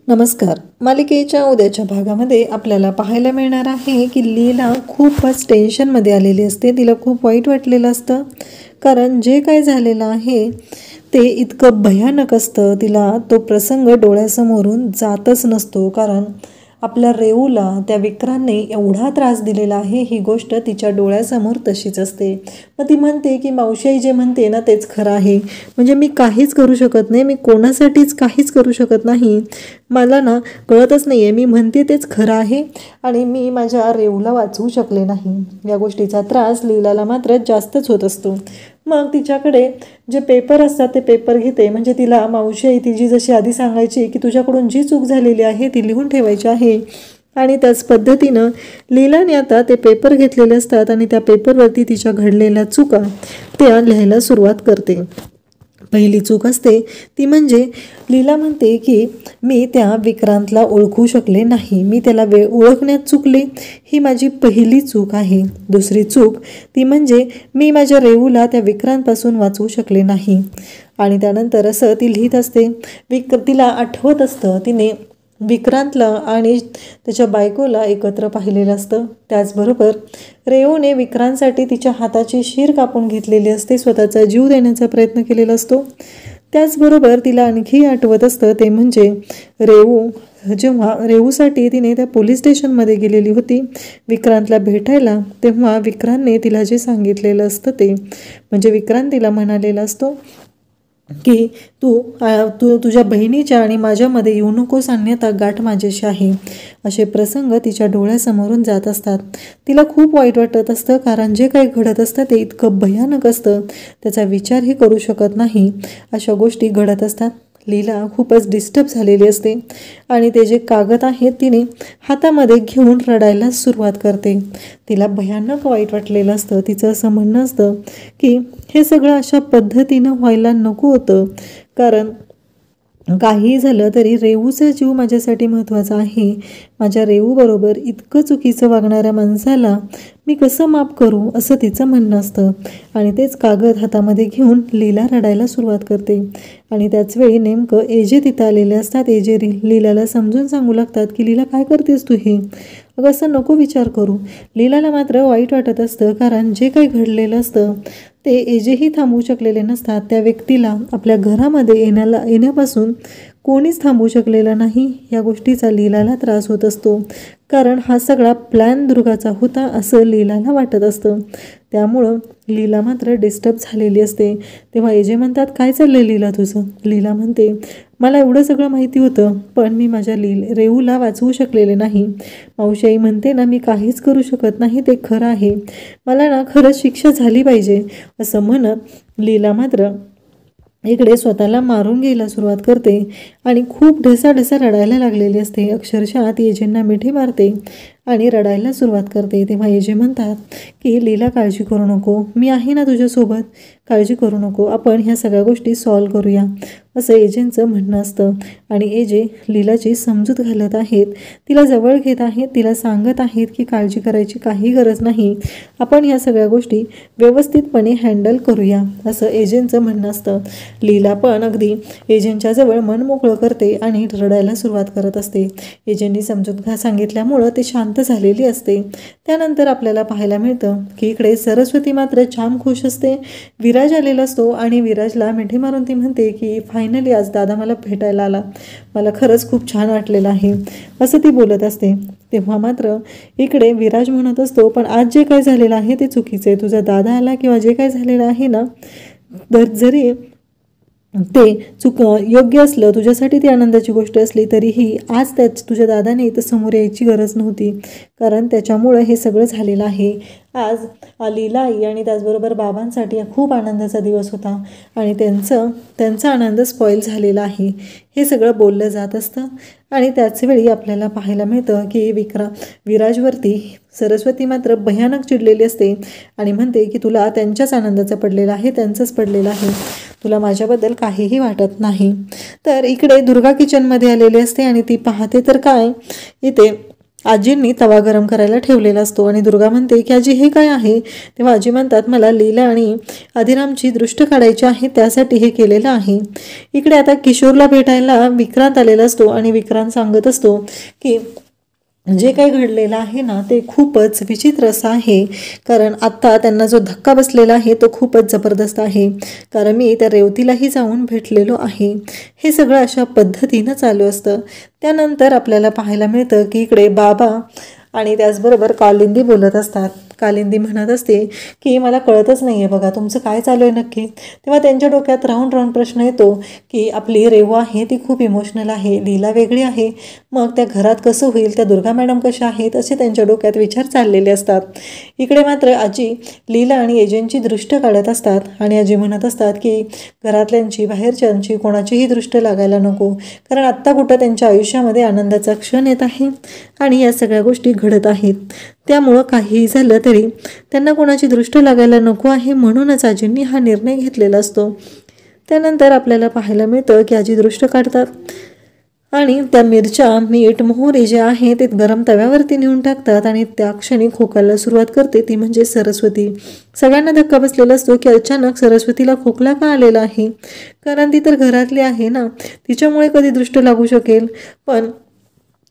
नमस्कार. मालिकेच्या उद्याच्या भागामध्ये आपल्याला पाहायला मिळणार आहे की लीला खूपच टेन्शनमध्ये आलेली असते. तिला खूप वाईट वाटलेलं असतं, कारण जे काय झालेलं आहे ते इतकं भयानक असतं. तिला तो प्रसंग डोळ्यासमोरून जातच नसतो, कारण आपल्या रेऊला त्या विक्रांतने एवढा त्रास दिलेला आहे, ही गोष्ट तिच्या डोळ्यासमोर तशीच असते. मग ती म्हणते की मावशी जे म्हणते ना तेच खरं आहे, म्हणजे मी काहीच करू शकत नाही, मी कोणासाठीच काहीच करू शकत नाही. मला ना कळतच नाही आहे, मी म्हणते तेच खरं आहे आणि मी माझ्या रेऊला वाचवू शकले नाही. या गोष्टीचा त्रास लीलाला मात्र जास्तच होत असतो. मग तिच्याकडे जे पेपर असतात ते पेपर घेते, म्हणजे तिला मावशी ती जी जशी आधी सांगायची की तुझ्याकडून जी चूक झालेली आहे ती लिहून ठेवायची आहे, आणि त्याच पद्धतीनं लीलाने आता ते पेपर घेतलेले असतात आणि त्या पेपरवरती तिच्या घडलेल्या चुका त्या लिहायला सुरुवात करते. पहिली चूक असते ती म्हणजे लीला म्हणते की मी त्या विक्रांतला ओळखू शकले नाही, मी त्याला ओळखण्यात चुकले, ही माझी पहिली चूक आहे. दुसरी चूक ती म्हणजे मी माझ्या रेऊला त्या विक्रांतपासून वाचवू शकले नाही. आणि त्यानंतर असं ती लिहित असते. तिला आठवत असतं तिने विक्रांतला आणि त्याच्या बायकोला एकत्र पाहिलेलं असतं. त्याचबरोबर रेऊने विक्रांतसाठी तिच्या हाताची शीर कापून घेतलेली असते, स्वतःचा जीव देण्याचा प्रयत्न केलेला असतो. त्याचबरोबर तिला आणखी आठवत असतं ते म्हणजे जेव्हा रेऊसाठी तिने त्या पोलीस स्टेशनमध्ये गेलेली होती विक्रांतला भेटायला, तेव्हा विक्रांतने तिला जे सांगितलेलं असतं ते म्हणजे विक्रांत तिला म्हणालेला असतो की तू तुझ्या बहिणीच्या आणि माझ्यामध्ये येऊ नकोस, अन्यथा गाठ माझ्याशी आहे. असे प्रसंग तिच्या डोळ्यासमोरून जात असतात. तिला खूप वाईट वाटत असतं, कारण जे काही घडत असतं ते इतकं भयानक असतं, त्याचा विचारही करू शकत नाही. अशा गोष्टी घडत असतात. लीला खूपच डिस्टर्ब झालेली असते आणि ते जे कागद आहेत तिने हातामध्ये घेऊन रडायला सुरुवात करते. तिला भयानक वाईट वाटलेलं असतं. तिचं असं म्हणणं असतं की हे सगळं अशा पद्धतीनं व्हायला नको होतं, कारण काही झालं तरी रेऊचा जीव माझ्यासाठी महत्त्वाचा आहे. माझ्या रेऊबरोबर इतकं चुकीचं वागणाऱ्या माणसाला मी कसं माफ करू, असं तिचं म्हणणं असतं. आणि तेच कागद हातामध्ये घेऊन लीला रडायला सुरुवात करते. आणि त्याचवेळी नेमकं एजे तिथं आलेले असतात. एजे लीलाला समजून सांगू लागतात की लीला काय करतेस तू हे, अगं असं नको विचार करू. लीलाला मात्र वाईट वाटत असतं, कारण जे काही घडलेलं असतं ते एजेही थांबवू शकलेले नसतात. त्या व्यक्तीला आपल्या घरामध्ये येण्यापासून कोणीच थांबवू शकलेलं नाही. या गोष्टीचा लीलाला त्रास होत असतो, कारण हा सगळा प्लॅन दुर्गाचा होता असं लीलाला वाटत असतं. त्यामुळं लीला मात्र डिस्टर्ब झालेली असते. तेव्हा एजे म्हणतात काय चाललं लीला तुझं. लीला म्हणते मला एवढं सगळं माहिती होतं, पण मी माझ्या रेऊला वाचवू शकलेले नाही. मावशी म्हणते ना मी काहीच करू शकत नाही, ते खरं आहे, मला ना खरंच शिक्षा झाली पाहिजे, असं म्हणत लीला मात्र इकडे स्वतःला मारून घ्यायला सुरुवात करते आणि खूप ढसाढसा रडायला लागलेली असते. अक्षरशः ती एजेंना मिठी मारते आणि रडायला सुरुवात करते. तेव्हा एजे म्हणतात की लीला काळजी करू नको, मी आहे ना तुझ्यासोबत, काळजी करू नको, आपण ह्या सगळ्या गोष्टी सॉल्व करूया, असं एजेंचं म्हणणं असतं. आणि एजे लीलाची समजूत घालत आहेत, तिला जवळ घेत आहेत, तिला सांगत आहेत की काळजी करायची काही गरज नाही, आपण ह्या सगळ्या गोष्टी व्यवस्थितपणे हँडल करूया, असं एजेंचं म्हणणं असतं. लीला पण अगदी एजेंच्या जवळ मन मोकळं करते आणि रडायला सुरुवात करत असते. एजेंनी समजूत सांगितल्यामुळं ते शांत झालेली असते. त्यानंतर आपल्याला पाहायला मिळतं की इकडे सरस्वती मात्र जाम खुश असते. विराज आलेला असतो आणि विराजला मिठी मारून ती म्हणते की फायनली आज दादा मला भेटायला आला, मला खरंच खूप छान वाटलेलं आहे, असं ती बोलत असते. तेव्हा मात्र इकडे विराज म्हणत असतो पण आज जे काय झालेलं आहे ते चुकीचं आहे. तुझा दादा आला किंवा जे काय झालेलं आहे ना, तर जरी ते योग्य असलं, तुझ्यासाठी ती आनंदाची गोष्ट असली, तरीही आज तुझ्या दादाने इथं समोर यायची गरज नव्हती, कारण त्याच्यामुळं हे सगळं झालेलं आहे. आज लीला आई आणि त्याचबरोबर बाबांसाठी खूप आनंदाचा दिवस होता आणि त्यांचा आनंद स्पॉईल झालेला आहे, हे सगळं बोललं जात असतं. आणि त्याचवेळी आपल्याला पाहायला मिळतं की विराजवरती सरस्वती मात्र भयानक चिडलेली असते आणि म्हणते की तुला त्यांच्याच आनंदाचा पडलेला आहे, त्यांचंच पडलेलं आहे, तुला माझ्याबद्दल काहीही वाटत नाही. तर इकडे दुर्गा किचनमध्ये आलेली असते आणि ती पाहते तर काय, इथे आजींनी तवा गरम करायला ठेवलेला असतो आणि दुर्गा म्हणते की आजी हे काय आहे. तेव्हा आजी म्हणतात मला लीला आणि आदिरामची दृष्ट काढायची आहे, त्यासाठी हे केलेलं आहे. इकडे आता किशोरला भेटायला विक्रांत आलेला असतो आणि विक्रांत सांगत असतो की जे काही घडलेलं आहे ना ते खूपच विचित्र असं आहे. कारण आत्ता त्यांना जो धक्का बसलेला आहे तो खूपच जबरदस्त आहे. कारण मी त्या रेवतीलाही जाऊन भेटलेलो आहे. हे सगळं अशा पद्धतीनं चालू असतं. त्यानंतर आपल्याला पाहायला मिळतं की इकडे बाबा आणि त्याचबरोबर कालिंदी बोलत असतात. कालिंदी म्हणत असते की मला कळतच नाही आहे बघा तुमचं काय चालू आहे नक्की. तेव्हा त्यांच्या डोक्यात राऊंड प्रश्न येतो की आपली रेवू आहे ती खूप इमोशनल आहे, लीला वेगळी आहे, मग त्या घरात कसं होईल, त्या दुर्गा मॅडम कशा आहेत, असे त्यांच्या डोक्यात विचार चाललेले असतात. इकडे मात्र आजी लीला आणि एजंटची दृष्ट काढत असतात आणि आजी म्हणत असतात की घरातल्यांची बाहेरच्यांची कोणाचीही दृष्ट लागायला नको, कारण आत्ता कुठं त्यांच्या आयुष्यामध्ये आनंदाचा क्षण येत आहे आणि या सगळ्या गोष्टी घडत आहेत. त्यामुळं काहीही झालं तरी त्यांना कोणाची दृष्ट लागायला नको आहे, म्हणूनच आजींनी हा निर्णय घेतलेला असतो. त्यानंतर आपल्याला पाहायला मिळतं की आजी दृष्ट काढतात आणि त्या मिरच्या, मीठ, मोहरी जे आहे ते गरम तव्यावरती नेऊन टाकतात आणि त्या क्षणी खोकायला सुरुवात करते, ती म्हणजे सरस्वती. सगळ्यांना धक्का बसलेला असतो की अचानक सरस्वतीला खोकला का आलेला आहे, कारण ती तर घरातली आहे ना, तिच्यामुळे कधी दृष्ट लागू शकेल. पण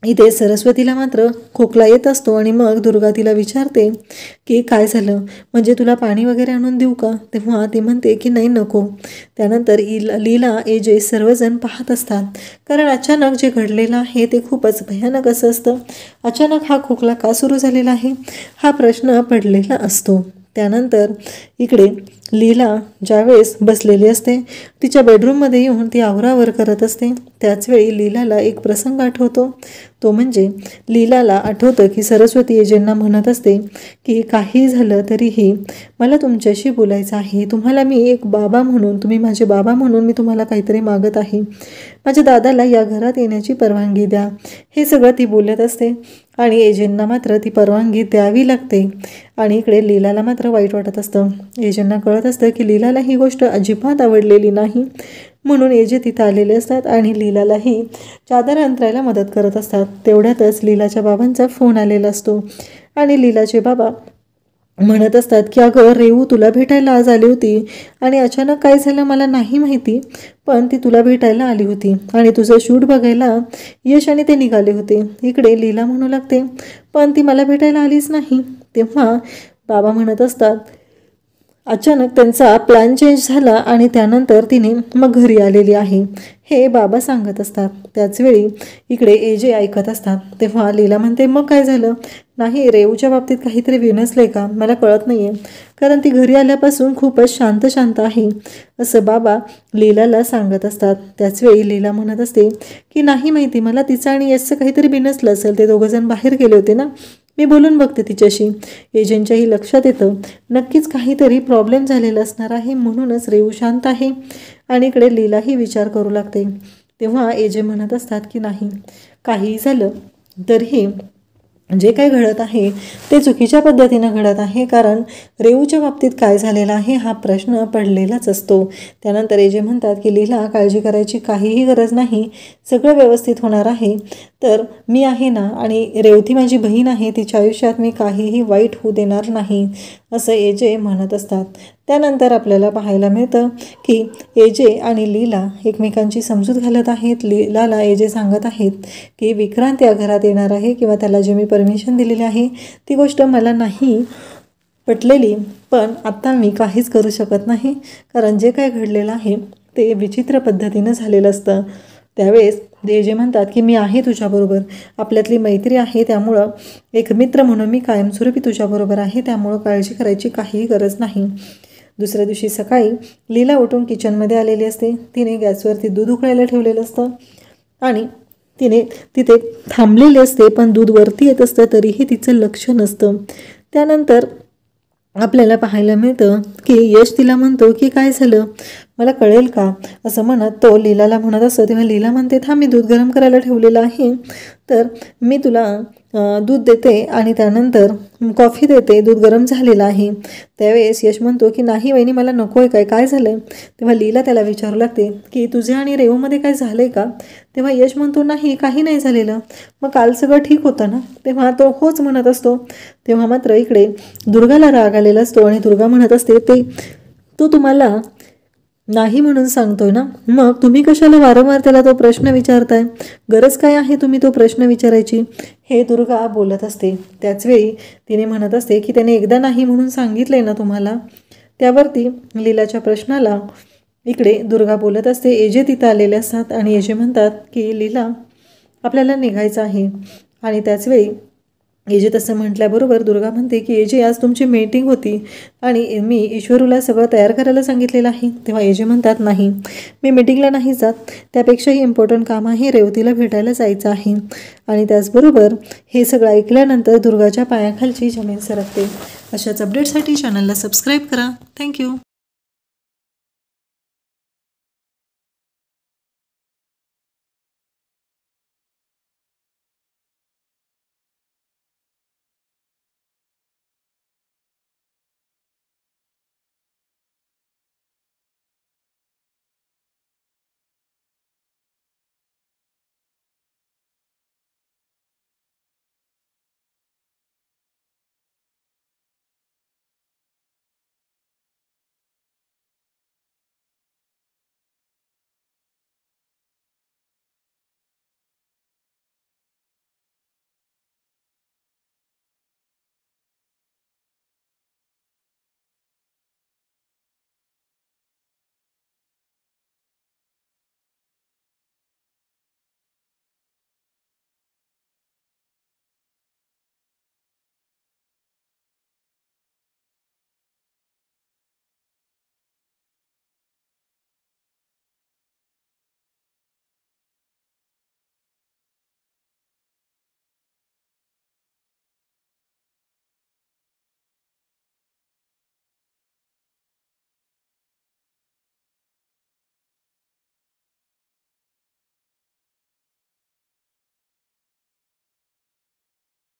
इथे सरस्वतीला मात्र खोकला येत असतो आणि मग दुर्गा तिला विचारते की काय झालं, म्हणजे तुला पाणी वगैरे आणून देऊ का. तेव्हा ती म्हणते की नाही नको. त्यानंतर लीला एजे सर्वजण पाहत असतात, कारण अचानक जे घडलेलं आहे ते खूपच भयानक असं असतं. अचानक हा खोकला का सुरू झालेला आहे हा प्रश्न पडलेला असतो. त्यानंतर इकडे लीला ज्यावेळेस बसलेली असते तिच्या बेडरूममध्ये येऊन ती आवरावर करत असते. त्याचवेळी लीलाला एक प्रसंग आठवतो. तो म्हणजे लीलाला आठवतं की सरस्वती एजेंना म्हणत असते की काही झालं तरीही मला तुमच्याशी बोलायचं आहे, तुम्हाला मी एक बाबा म्हणून, तुम्ही माझे बाबा म्हणून मी तुम्हाला काहीतरी मागत आहे, माझ्या दादाला या घरात येण्याची परवानगी द्या. हे सगळं ती बोलत असते आणि एजेंना मात्र ती परवानगी द्यावी लागते. आणि इकडे लीलाला मात्र वाईट वाटत असतं. एजेंना कळत असतं की लीलाला ही गोष्ट अजिबात आवडलेली नाही, म्हणून एजे तिथं आलेले असतात आणि लीलालाही चादर अंतरायला मदत करत असतात. तेवढ्यातच लीलाच्या बाबांचा फोन आलेला असतो आणि लीलाचे बाबा म्हणत असतात की अगं रेवू तुला भेटायला आज आली होती आणि अचानक काय झालं मला नाही माहिती, पण ती तुला भेटायला आली होती आणि तुझं शूट बघायला यश आणि ते निघाले होते. इकडे लीला म्हणू लागते पण ती मला भेटायला आलीच नाही. तेव्हा बाबा म्हणत असतात अचानक त्यांचा प्लॅन चेंज झाला आणि त्यानंतर तिने मग घरी आलेली आहे, हे बाबा सांगत असतात. त्याचवेळी इकडे एजे ऐकत असतात. तेव्हा लीला म्हणते मग काय झालं, नाही रेवूच्या बाबतीत काहीतरी विनसलंय का, मला कळत नाही आहे, कारण ती घरी आल्यापासून खूपच शांत आहे, असं बाबा लीलाला सांगत असतात. त्याचवेळी लीला म्हणत असते की नाही माहिती मला, तिचं आणि यशचं काहीतरी बिनसलं असेल, ते दोघंजण बाहेर गेले होते ना, मी बोलून बघते तिच्याशी. एजंटच्याही लक्षात येतं नक्कीच काहीतरी प्रॉब्लेम झालेला असणार आहे, म्हणूनच रेवू शांत आहे. आणि इकडे लीलाही विचार करू लागते. तेव्हा एजे म्हणत असतात की नाही काहीही झालं तरीही जे काही घडत आहे ते चुकीच्या पद्धतीनं घडत आहे, कारण रेवूच्या बाबतीत काय झालेलं आहे हा प्रश्न पडलेलाच असतो. त्यानंतर एजे म्हणतात की लीला काळजी करायची काहीही गरज नाही, सगळं व्यवस्थित होणार आहे, तर मी आहे ना, आणि रेवती माझी बहीण आहे, तिच्या आयुष्यात मी काहीही वाईट होऊ देणार नाही, असं एजे म्हणत असतात. त्यानंतर आपल्याला पाहायला मिळतं की एजे आणि लीला एकमेकांची समजूत घालत आहेत. लीलाला एजे सांगत आहेत की विक्रांत या घरात येणार आहे किंवा त्याला जे मी परमिशन दिलेली आहे ती गोष्ट मला नाही पटलेली, पण आत्ता मी काहीच करू शकत नाही, कारण जे काय घडलेलं आहे ते विचित्र पद्धतीनं झालेलं असतं. त्यावेळेस एजे म्हणतात की मी आहे तुझ्याबरोबर, आपल्यातली मैत्री आहे, त्यामुळं एक मित्र म्हणून मी कायमस्वरूपी तुझ्याबरोबर आहे, त्यामुळं काळजी करायची काहीही गरज नाही. दुसऱ्या दिवशी सकाळी लीला उठून किचनमध्ये आलेली असते. तिने गॅसवरती दूध उकळायला ठेवलेलं असतं आणि तिने तिथे थांबलेली असते, पण दूध वरती येत असतं तरीही तिचं लक्ष नसतं. त्यानंतर आपल्याला पाहायला मिळतं की यश तिला म्हणतो की काय झालं, मला कळेल का असं म्हणत तो लीलाला म्हणत असतो. तेव्हा लीला म्हणते, थांब मी दूध गरम करायला ठेवलेलं आहे, तर मी तुला दूध देते आणि त्यानंतर कॉफी देते, दूध गरम झालेलं आहे. त्यावेळेस यश म्हणतो की नाही वहिनी मला नको आहे, काय झालं आहे. तेव्हा लीला त्याला विचारू लागते की तुझे आणि रेवूमध्ये काय झालं आहे का. तेव्हा यश म्हणतो नाही काही नाही झालेलं, मग काल सगळं ठीक होतं ना. तेव्हा तो होच म्हणत असतो. तेव्हा मात्र इकडे दुर्गाला राग आलेला असतो आणि दुर्गा म्हणत असते ते तो तुम्हाला नाही म्हणून सांगतोय ना, मग तुम्ही कशाला वारंवार त्याला तो प्रश्न विचारताय, गरज काय आहे तुम्ही तो प्रश्न विचारायची, हे दुर्गा बोलत असते. त्याचवेळी तिने म्हणत असते की त्याने एकदा नाही म्हणून सांगितलंय ना तुम्हाला. त्यावरती लीलाच्या प्रश्नाला इकडे दुर्गा बोलत असते. एजे तिथं आलेले असतात आणि एजे म्हणतात की लीला आपल्याला निघायचं आहे. आणि त्याचवेळी एजे तसं म्हटल्याबरोबर दुर्गा म्हणते की एजे आज तुमची मीटिंग होती आणि मी ईश्वरूला सगळं तयार करायला सांगितलेलं आहे. तेव्हा एजे म्हणतात नाही मी मीटिंगला नाही जात, त्यापेक्षाही इम्पॉर्टंट काम आहे, रेवतीला भेटायला जायचं आहे. आणि त्याचबरोबर हे सगळं ऐकल्यानंतर दुर्गाच्या पायाखालची जमीन सरकते. अशाच अपडेटसाठी चॅनलला सबस्क्राईब करा. थँक्यू.